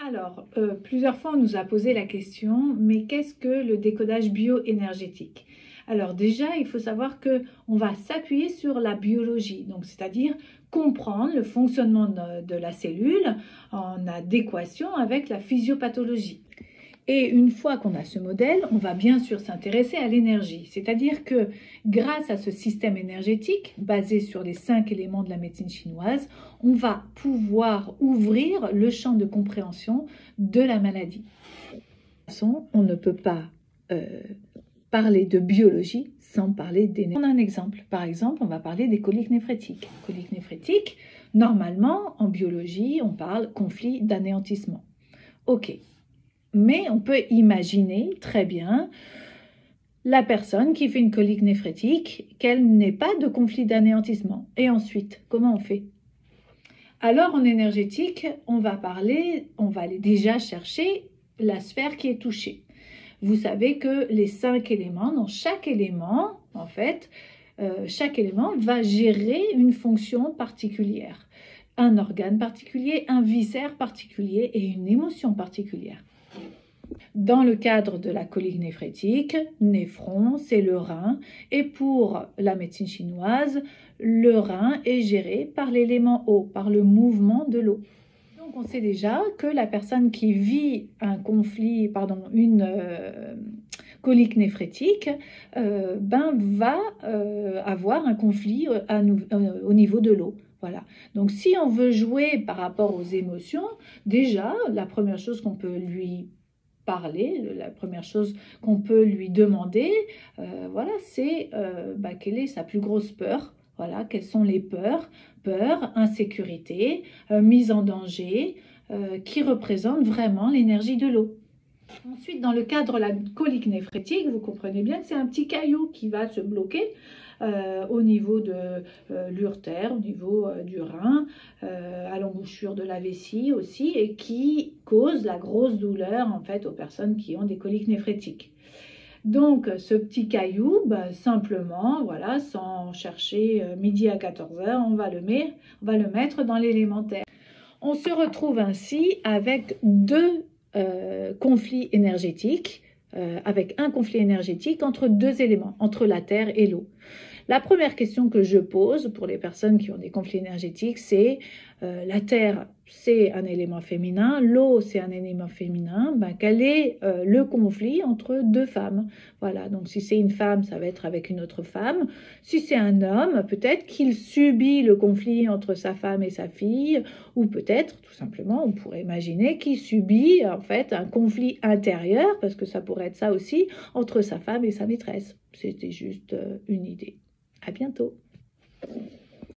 Alors, plusieurs fois, on nous a posé la question, mais qu'est-ce que le décodage bioénergétique? Alors déjà, il faut savoir que on va s'appuyer sur la biologie, donc c'est-à-dire comprendre le fonctionnement de la cellule en adéquation avec la physiopathologie. Et une fois qu'on a ce modèle, on va bien sûr s'intéresser à l'énergie. C'est-à-dire que grâce à ce système énergétique basé sur les 5 éléments de la médecine chinoise, on va pouvoir ouvrir le champ de compréhension de la maladie. De toute façon, on ne peut pas parler de biologie sans parler d'énergie. On a un exemple. Par exemple, on va parler des coliques néphrétiques. Coliques néphrétiques, normalement, en biologie, on parle conflit d'anéantissement. Ok. Mais on peut imaginer très bien la personne qui fait une colique néphrétique, qu'elle n'ait pas de conflit d'anéantissement. Et ensuite, comment on fait? Alors en énergétique, on va aller déjà chercher la sphère qui est touchée. Vous savez que les 5 éléments, dans chaque élément, en fait, chaque élément va gérer une fonction particulière. Un organe particulier, un viscère particulier et une émotion particulière. Dans le cadre de la colique néphrétique, néphron, c'est le rein, et pour la médecine chinoise, le rein est géré par l'élément eau, par le mouvement de l'eau. Donc on sait déjà que la personne qui vit une colique néphrétique va avoir un conflit au niveau de l'eau. Voilà. Donc si on veut jouer par rapport aux émotions, déjà la première chose qu'on peut lui parler, la première chose qu'on peut lui demander, voilà, c'est quelle est sa plus grosse peur. Voilà, quelles sont les peurs? Peur, insécurité, mise en danger, qui représentent vraiment l'énergie de l'eau. Ensuite, dans le cadre de la colique néphrétique, vous comprenez bien que c'est un petit caillou qui va se bloquer au niveau de l'urtère, au niveau du rein, à l'embouchure de la vessie aussi, et qui cause la grosse douleur en fait aux personnes qui ont des coliques néphrétiques. Donc ce petit caillou, simplement, voilà, sans chercher midi à 14h, on va le mettre dans l'élémentaire. On se retrouve ainsi avec deux conflits énergétiques, avec un conflit énergétique entre deux éléments, entre la terre et l'eau. La première question que je pose pour les personnes qui ont des conflits énergétiques, c'est la terre, c'est un élément féminin, l'eau, c'est un élément féminin, quel est le conflit entre deux femmes? Voilà, donc si c'est une femme, ça va être avec une autre femme. Si c'est un homme, peut-être qu'il subit le conflit entre sa femme et sa fille, ou peut-être, tout simplement, on pourrait imaginer qu'il subit en fait un conflit intérieur, parce que ça pourrait être ça aussi, entre sa femme et sa maîtresse. C'était juste une idée. À bientôt.